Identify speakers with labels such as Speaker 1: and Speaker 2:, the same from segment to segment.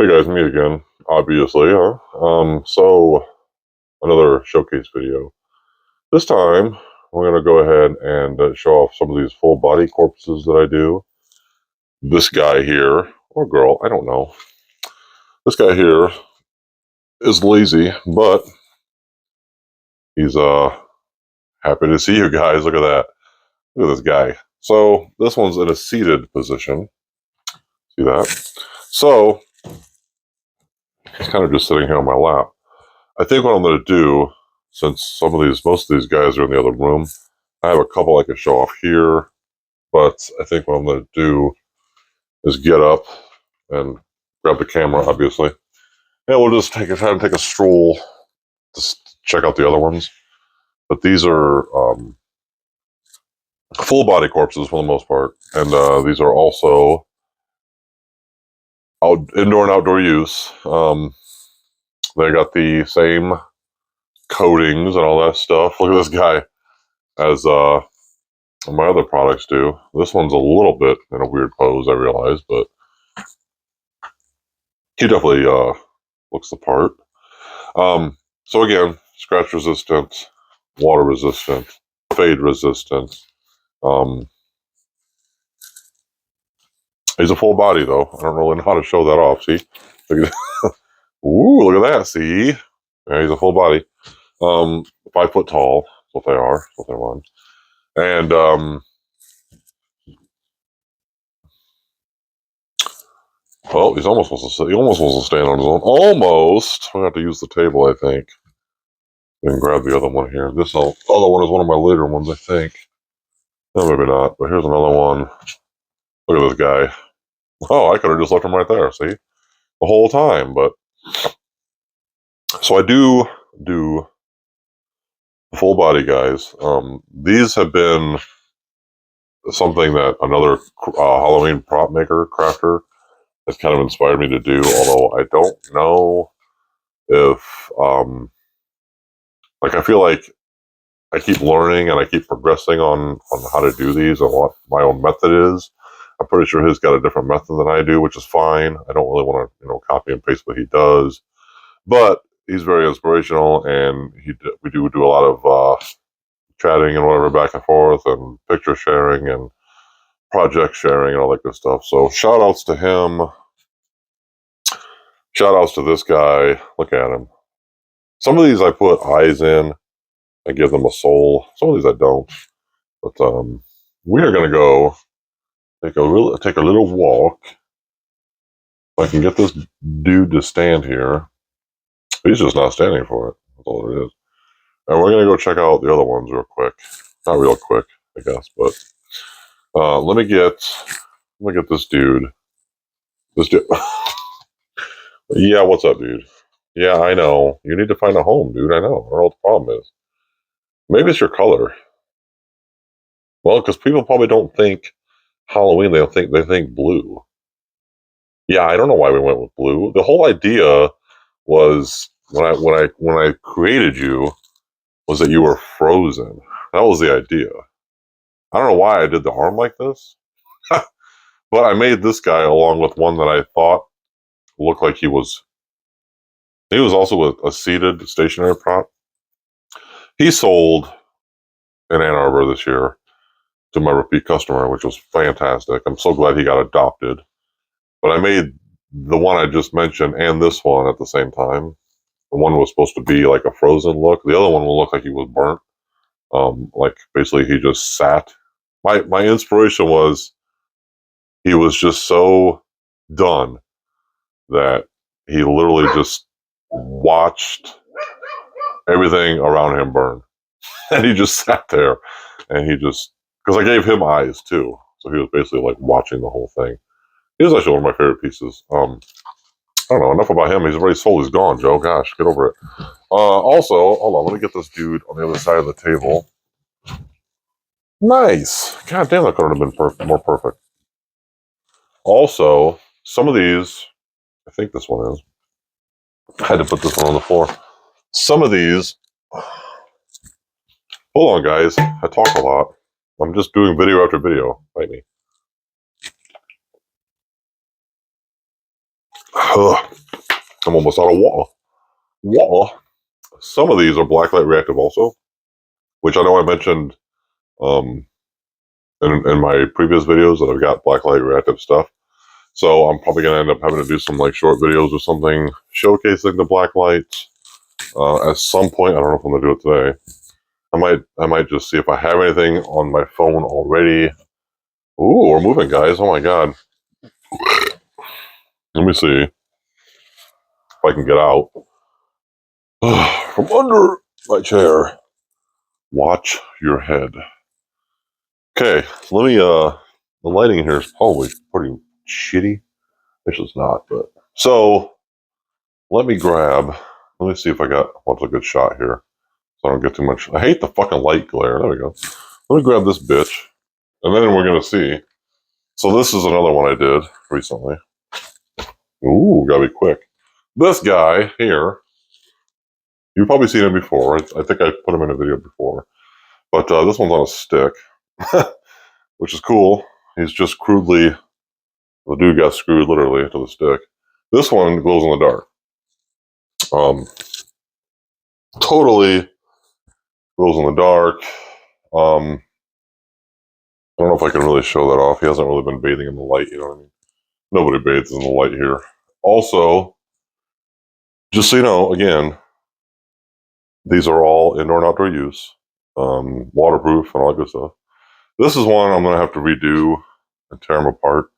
Speaker 1: Hey guys, me again, obviously, huh? So another showcase video. This time, we're gonna go ahead and show off some of these full body corpses that I do. This guy here, or girl, I don't know. This guy here is lazy, but he's happy to see you guys. Look at that. Look at this guy. So this one's in a seated position. See that? So he's kind of just sitting here on my lap. I think what I'm gonna do, since most of these guys are in the other room, I have a couple I can show off here, but I think what I'm going to do is get up and grab the camera, obviously, and we'll just try and take a stroll, just check out the other ones. But these are full body corpses for the most part, and these are also indoor and outdoor use. They got the same coatings and all that stuff. Look at this guy, as my other products do. This one's a little bit in a weird pose, I realize, but he definitely looks the part. So again, scratch resistant, water resistant, fade resistant. He's a full body though. I don't really know how to show that off. See? Ooh, look at that. See? Yeah, he's a full body. 5 foot tall. That's what they are. That's what they want. And well, he's almost supposed to sit. He almost wants to stand on his own. Almost. I'm gonna have to use the table, I think. And grab the other one here. This other one is one of my later ones, I think. No, maybe not. But here's another one. Look at this guy. Oh, I could have just left him right there. See, the whole time. But so I do full body guys. These have been something that another Halloween prop maker, crafter, has kind of inspired me to do. Although I don't know if like I feel like I keep learning and I keep progressing on how to do these and what my own method is. I'm pretty sure he's got a different method than I do, which is fine. I don't really want to, copy and paste what he does, but he's very inspirational, and we do a lot of chatting and whatever back and forth, and picture sharing and project sharing and all that good stuff. So shout outs to him. Shout outs to this guy. Look at him. Some of these I put eyes in. I give them a soul. Some of these I don't. But we are going to go take a little walk. If I can get this dude to stand here. He's just not standing for it. That's all it is. And we're going to go check out the other ones real quick. Not real quick, I guess, but let me get this dude. This dude. Yeah, what's up, dude? Yeah, I know. You need to find a home, dude. I know. I don't know what the problem is. Maybe it's your color. Well, because people probably don't think Halloween. They think blue. Yeah, I don't know why we went with blue. The whole idea was when I created you was that you were frozen. That was the idea. I don't know why I did the arm like this, but I made this guy along with one that I thought looked like he was. He was also a seated stationary prop. He sold in Ann Arbor this year to my repeat customer, which was fantastic. I'm so glad he got adopted. But I made the one I just mentioned and this one at the same time. The one was supposed to be like a frozen look. The other one will look like he was burnt. Like basically he just sat. My inspiration was he was just so done that he literally just watched everything around him burn. And he just sat there and because I gave him eyes too. So he was basically like watching the whole thing. He was actually one of my favorite pieces. I don't know, enough about him. He's already sold. He's gone, Joe. Gosh, get over it. Also, hold on. Let me get this dude on the other side of the table. Nice. God damn, that couldn't have been more perfect. Also, some of these, I think this one is. I had to put this one on the floor. Some of these, hold on, guys. I talk a lot. I'm just doing video after video. Bite me. I'm almost out of water. Some of these are blacklight reactive also, which I know I mentioned in my previous videos that I've got blacklight reactive stuff. So I'm probably going to end up having to do some like short videos or something showcasing the blacklight at some point. I don't know if I'm going to do it today. I might just see if I have anything on my phone already. Ooh, we're moving, guys. Oh my god. Let me see if I can get out from under my chair. Watch your head. Okay, so let me, the lighting in here is probably pretty shitty. Actually, it's not, but. So, let me see if I got what's a good shot here. So I don't get too much. I hate the fucking light glare. There we go. Let me grab this bitch, and then we're going to see. So this is another one I did recently. Ooh, gotta be quick. This guy here, you've probably seen him before. I think I put him in a video before. But this one's on a stick, which is cool. He's just crudely, the dude got screwed literally to the stick. This one glows in the dark. Totally glows in the dark. I don't know if I can really show that off. He hasn't really been bathing in the light, you know what I mean? Nobody bathes in the light here. Also, just so you know, again, these are all indoor and outdoor use, waterproof and all that good stuff. This is one I'm going to have to redo and tear him apart.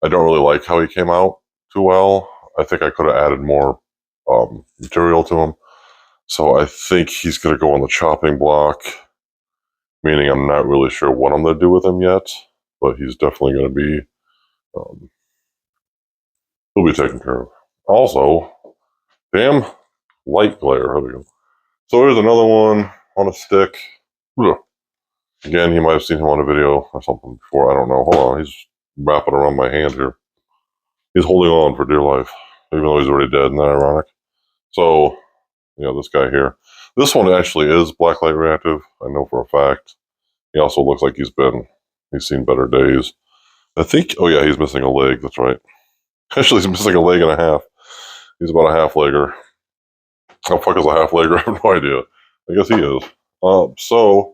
Speaker 1: I don't really like how he came out too well. I think I could have added more material to him. So I think he's going to go on the chopping block, meaning I'm not really sure what I'm going to do with him yet, but he's definitely going to be, he'll be taken care of. Also, damn light glare. There we go. So here's another one on a stick. Ugh. Again, he might have seen him on a video or something before. I don't know. Hold on. He's wrapping around my hand here. He's holding on for dear life, even though he's already dead. Isn't that ironic? So, yeah, this guy here. This one actually is blacklight reactive. I know for a fact. He also looks like he's seen better days. I think, oh yeah, he's missing a leg. That's right. Actually, he's missing a leg and a half. He's about a half legger. How the fuck is a half legger? I have no idea. I guess he is. So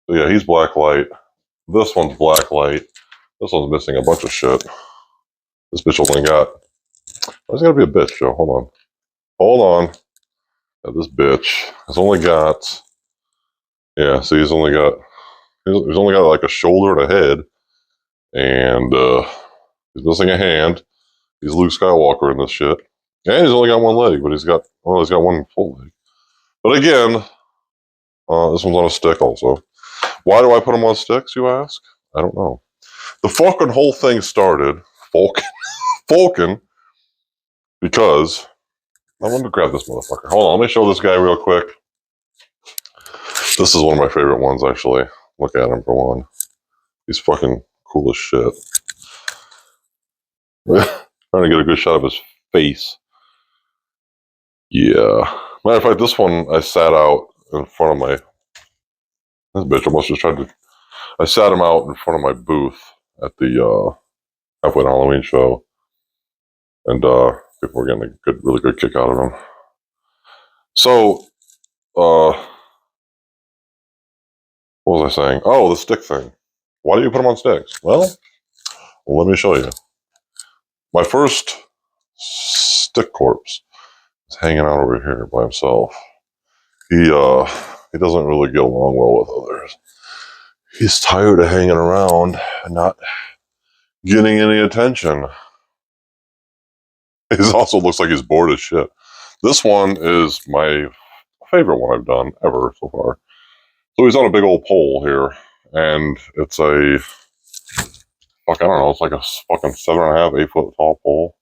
Speaker 1: yeah, he's blacklight. This one's blacklight. This one's missing a bunch of shit. This bitch only got. Why's it gotta be a bitch, Joe? Hold on. Hold on. Yeah, this bitch has only got. Yeah, see, he's only got like a shoulder and a head, and he's missing a hand. He's Luke Skywalker in this shit, and he's only got one leg, but he's got one full leg. But again, this one's on a stick also. Why do I put them on sticks, you ask? I don't know. The fucking whole thing started, Falcon, because I wanted to grab this motherfucker. Hold on, let me show this guy real quick. This is one of my favorite ones, actually. Look at him for one. He's fucking cool as shit. Trying to get a good shot of his face. Yeah. Matter of fact, this one I sat out in front of my. This bitch almost just tried to. I sat him out in front of my booth at the Halfway Halloween show, and people were getting a really good kick out of him. So, what was I saying? Oh, the stick thing. Why do you put them on sticks? Well, let me show you. My first stick corpse is hanging out over here by himself. He doesn't really get along well with others. He's tired of hanging around and not getting any attention. He also looks like he's bored as shit. This one is my favorite one I've done ever so far. So he's on a big old pole here, and it's a I don't know, it's like a fucking 7.5, 8 foot tall pole.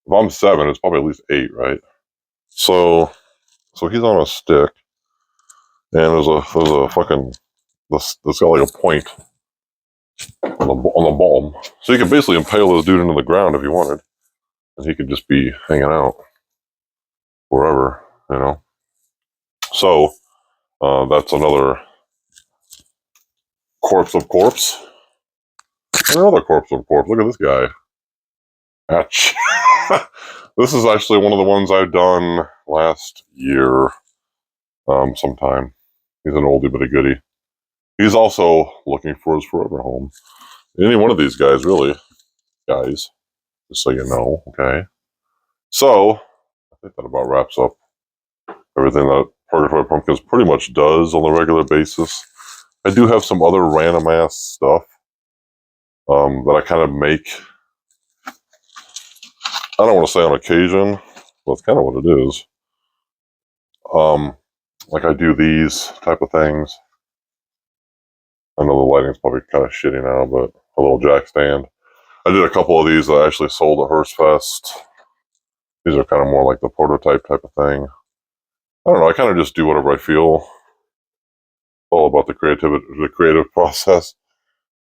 Speaker 1: If I'm 7, it's probably at least 8, right? So he's on a stick, and there's a fucking that's got like a point on the bottom. So you could basically impale this dude into the ground if you wanted, and he could just be hanging out wherever, you know. So that's another corpse of corpse. Another corpse of corpse. Look at this guy. Ouch. This is actually one of the ones I've done last year, sometime. He's an oldie but a goodie. He's also looking for his forever home. Any one of these guys, really, guys, just so you know, okay? So, I think that about wraps up everything that Purgatory Pumpkins pretty much does on a regular basis. I do have some other random ass stuff that I kind of make. I don't want to say on occasion, but it's kind of what it is. Like I do these type of things. I know the lighting's probably kind of shitty now, but a little jack stand. I did a couple of these that I actually sold at Hearstfest. These are kind of more like the prototype type of thing. I don't know. I kind of just do whatever I feel. All about the creative process.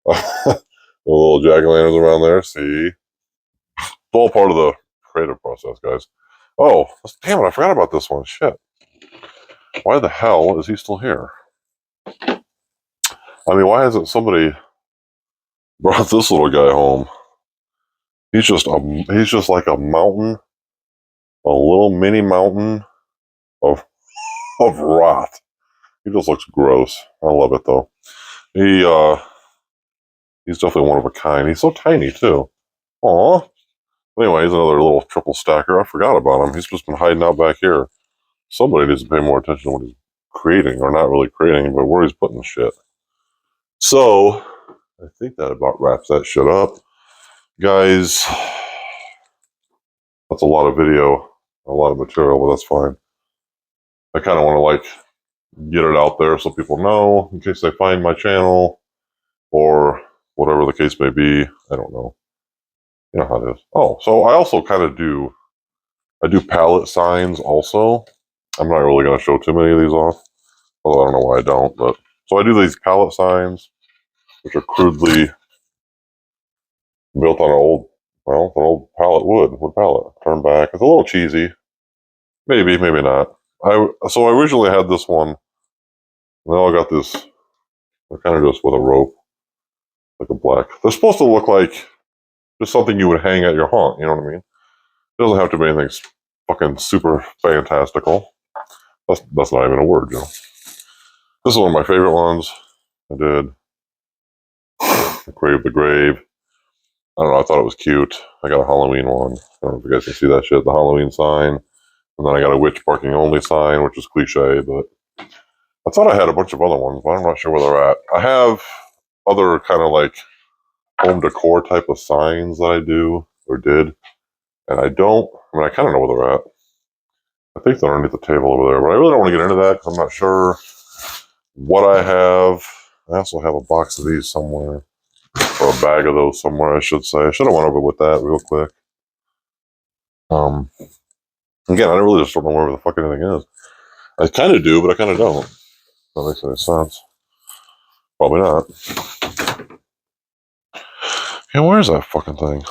Speaker 1: The little jack-o'-lanterns around there. See, it's all part of the creative process, guys. Oh, damn it! I forgot about this one. Shit. Why the hell is he still here? I mean, why hasn't somebody brought this little guy home? He's just like a mountain, a little mini mountain of rot. He just looks gross. I love it though. He's definitely one of a kind. He's so tiny too. Aw. Anyway, he's another little triple stacker. I forgot about him. He's just been hiding out back here. Somebody needs to pay more attention to what he's creating, or not really creating, but where he's putting shit. So, I think that about wraps that shit up. Guys, that's a lot of video, a lot of material, but that's fine. I kind of want to like get it out there so people know in case they find my channel or whatever the case may be. I don't know. You know how it is. Oh, so I also kind of I do palette signs also. I'm not really going to show too many of these off, although I don't know why I don't. But so I do these palette signs, which are crudely built on an old palette wood palette. Turn back. It's a little cheesy. Maybe not. So I originally had this one. Now I got this. They're kind of just with a rope, like a black. They're supposed to look like just something you would hang at your haunt. You know what I mean? It doesn't have to be anything fucking super fantastical. That's not even a word, you know. This is one of my favorite ones. I did Grave the Grave. I don't know. I thought it was cute. I got a Halloween one. I don't know if you guys can see that shit. The Halloween sign. And then I got a witch parking only sign, which is cliche, but I thought I had a bunch of other ones, but I'm not sure where they're at. I have other kind of like home decor type of signs that I do or did. And I kind of know where they're at. I think they're underneath the table over there, but I really don't want to get into that because I'm not sure what I have. I also have a box of these somewhere, or a bag of those somewhere, I should say. I should have went over with that real quick. Again, I really just don't know where the fuck anything is. I kind of do, but I kind of don't. If that makes any sense. Probably not. Yeah, where's that fucking thing?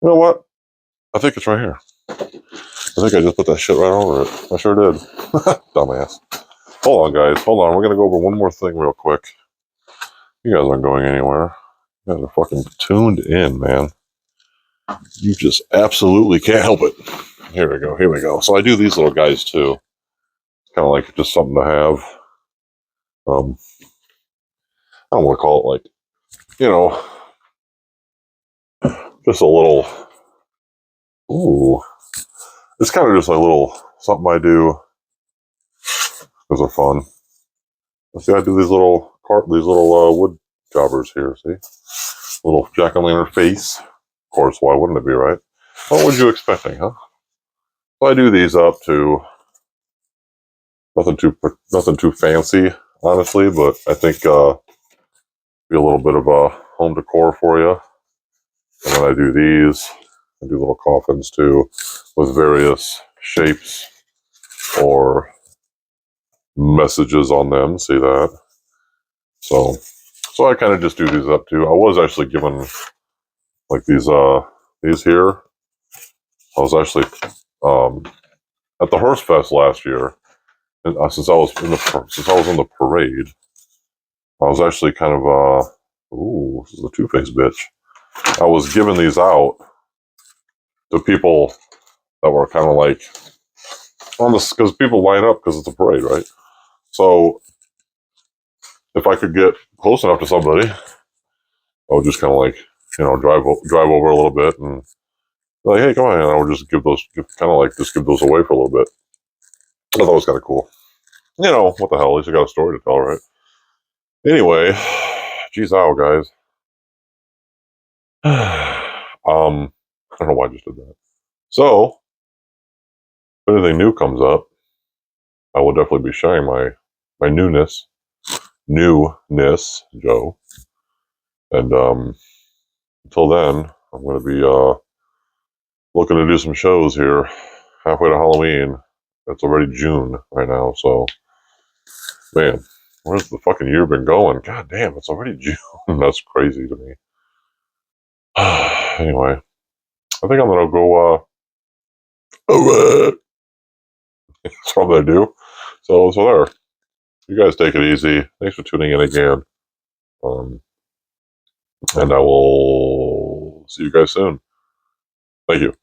Speaker 1: You know what? I think it's right here. I think I just put that shit right over it. I sure did. Dumbass. Hold on, guys. Hold on. We're going to go over one more thing real quick. You guys aren't going anywhere. You guys are fucking tuned in, man. You just absolutely can't help it. Here we go. Here we go. So I do these little guys too. It's kind of like just something to have. I don't want to call it like, you know, just a little. Ooh. It's kind of just a little something I do because they're fun. See, I do these little wood jobbers here. See, little jack-o'-lantern face. Of course, why wouldn't it be, right? What were you expecting, huh? So I do these up to nothing too fancy, honestly, but I think be a little bit of a home decor for you. And then I do these. I do little coffins too, with various shapes or messages on them. See that? So I kind of just do these up too. I was actually given like these here. I was actually at the Hearst Fest last year, and since I was in the parade, I was actually kind of ooh, this is a two-faced bitch. I was giving these out the people that were kind of like on this, because people line up because it's a parade, right? So if I could get close enough to somebody, I would just kind of like, drive over a little bit and be like, hey, come on, and I would just give those away for a little bit. I thought it was kind of cool. What the hell? At least I got a story to tell, right? Anyway, geez, ow, guys. I don't know why I just did that. So, if anything new comes up, I will definitely be sharing my newness, Joe. And until then, I'm going to be looking to do some shows here halfway to Halloween. It's already June right now, so man, where's the fucking year been going? God damn, it's already June. That's crazy to me. Anyway, I think I'm gonna go. That's what I do. So there. You guys take it easy. Thanks for tuning in again. Um, and I will see you guys soon. Thank you.